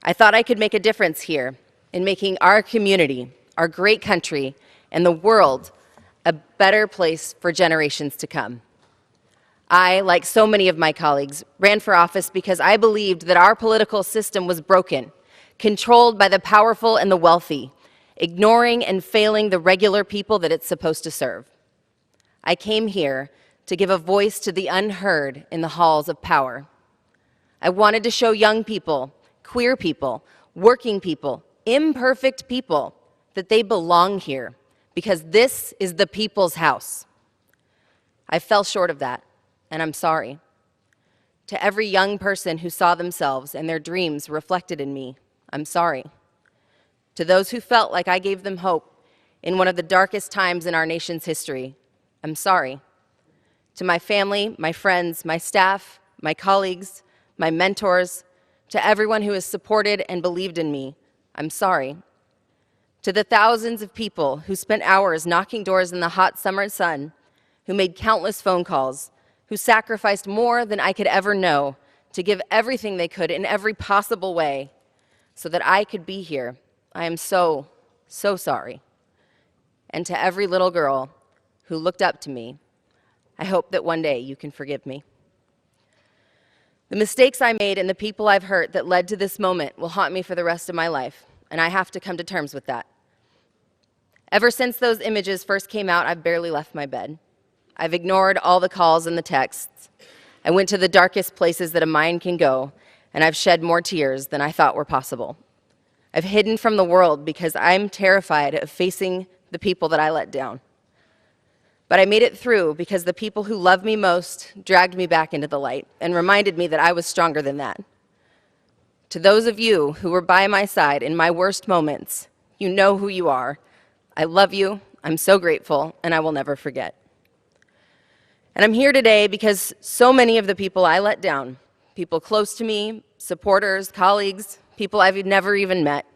I thought I could make a difference here in making our community, our great country, and the world a better place for generations to come. I, like so many of my colleagues, ran for office because I believed that our political system was broken, controlled by the powerful and the wealthy, ignoring and failing the regular people that it's supposed to serve. I came here to give a voice to the unheard in the halls of power. I wanted to show young people, queer people, working people, imperfect people, that they belong here, because this is the people's house. I fell short of that, and I'm sorry. To every young person who saw themselves and their dreams reflected in me, I'm sorry. To those who felt like I gave them hope in one of the darkest times in our nation's history, I'm sorry. To my family, my friends, my staff, my colleagues, my mentors, to everyone who has supported and believed in me, I'm sorry. To the thousands of people who spent hours knocking doors in the hot summer sun, who made countless phone calls, who sacrificed more than I could ever know to give everything they could in every possible way so that I could be here, I am so, so sorry. And to every little girl who looked up to me, I hope that one day you can forgive me. The mistakes I made and the people I've hurt that led to this moment will haunt me for the rest of my life, and I have to come to terms with that. Ever since those images first came out, I've barely left my bed. I've ignored all the calls and the texts. I went to the darkest places that a mind can go, and I've shed more tears than I thought were possible. I've hidden from the world because I'm terrified of facing the people that I let down. But I made it through because the people who love me most dragged me back into the light and reminded me that I was stronger than that. To those of you who were by my side in my worst moments, you know who you are. I love you, I'm so grateful, and I will never forget. And I'm here today because so many of the people I let down, people close to me, supporters, colleagues, people I've never even met,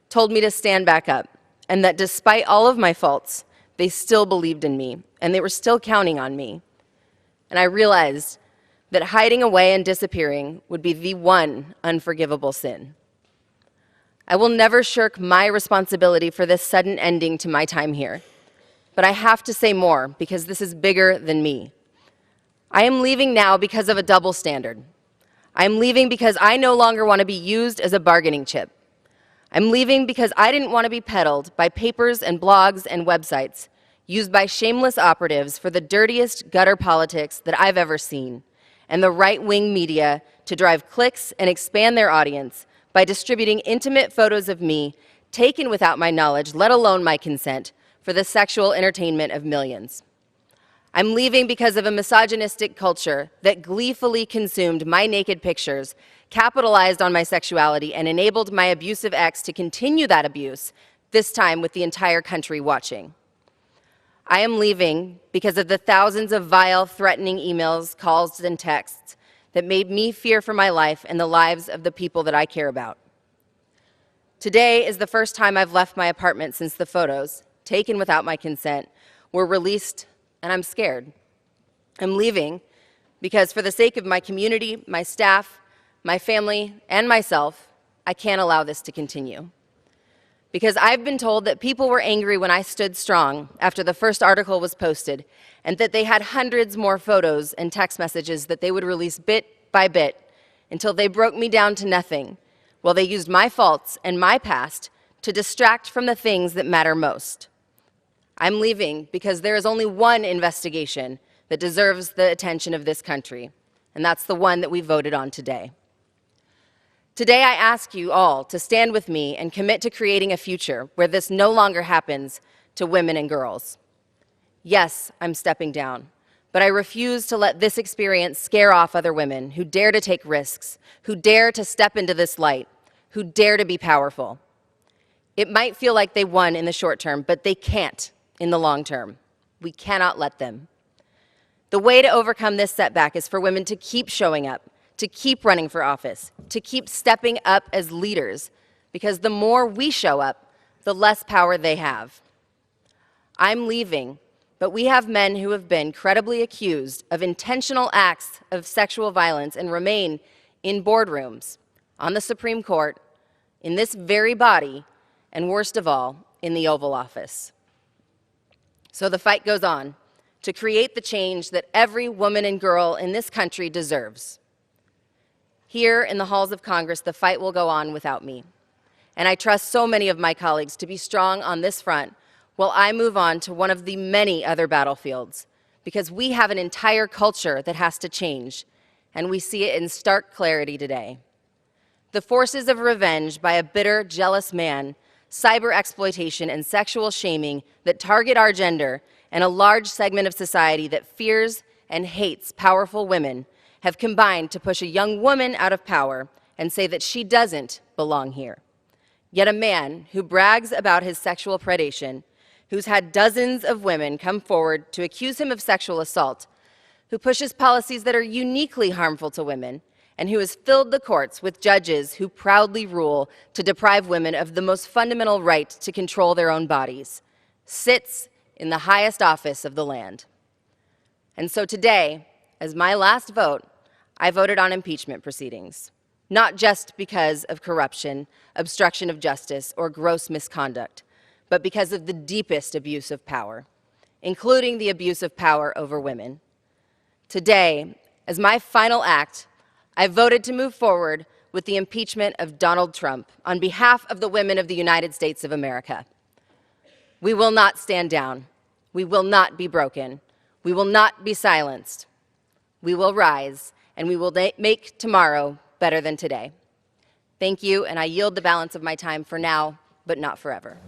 told me to stand back up, and that despite all of my faults, they still believed in me, and they were still counting on me. And I realized that hiding away and disappearing would be the one unforgivable sin. I will never shirk my responsibility for this sudden ending to my time here. But I have to say more because this is bigger than me. I am leaving now because of a double standard. I am leaving because I no longer want to be used as a bargaining chip. I'm leaving because I didn't want to be peddled by papers and blogs and websites used by shameless operatives for the dirtiest gutter politics that I've ever seen, and the right-wing media to drive clicks and expand their audience by distributing intimate photos of me taken without my knowledge, let alone my consent, for the sexual entertainment of millions. I'm leaving because of a misogynistic culture that gleefully consumed my naked pictures, capitalized on my sexuality, and enabled my abusive ex to continue that abuse, this time with the entire country watching. I am leaving because of the thousands of vile, threatening emails, calls, and texts that made me fear for my life and the lives of the people that I care about. Today is the first time I've left my apartment since the photos, taken without my consent, were released, and I'm scared. I'm leaving because for the sake of my community, my staff, my family, and myself, I can't allow this to continue. Because I've been told that people were angry when I stood strong after the first article was posted, and that they had hundreds more photos and text messages that they would release bit by bit until they broke me down to nothing, while they used my faults and my past to distract from the things that matter most. I'm leaving because there is only one investigation that deserves the attention of this country, and that's the one that we voted on today. Today, I ask you all to stand with me and commit to creating a future where this no longer happens to women and girls. Yes, I'm stepping down, but I refuse to let this experience scare off other women who dare to take risks, who dare to step into this light, who dare to be powerful. It might feel like they won in the short term, but they can't in the long term. We cannot let them. The way to overcome this setback is for women to keep showing up, to keep running for office, to keep stepping up as leaders, because the more we show up, the less power they have. I'm leaving, but we have men who have been credibly accused of intentional acts of sexual violence and remain in boardrooms, on the Supreme Court, in this very body, and worst of all, in the Oval Office. So the fight goes on to create the change that every woman and girl in this country deserves. Here in the halls of Congress, the fight will go on without me. And I trust so many of my colleagues to be strong on this front while I move on to one of the many other battlefields, because we have an entire culture that has to change, and we see it in stark clarity today. The forces of revenge by a bitter, jealous man, cyber exploitation, and sexual shaming that target our gender and a large segment of society that fears and hates powerful women have combined to push a young woman out of power and say that she doesn't belong here. Yet a man who brags about his sexual predation, who's had dozens of women come forward to accuse him of sexual assault, who pushes policies that are uniquely harmful to women, and who has filled the courts with judges who proudly rule to deprive women of the most fundamental right to control their own bodies, sits in the highest office of the land. And so today, as my last vote, I voted on impeachment proceedings, not just because of corruption, obstruction of justice, or gross misconduct, but because of the deepest abuse of power, including the abuse of power over women. Today, as my final act, I voted to move forward with the impeachment of Donald Trump on behalf of the women of the United States of America. We will not stand down. We will not be broken. We will not be silenced. We will rise, and we will make tomorrow better than today. Thank you, and I yield the balance of my time for now, but not forever.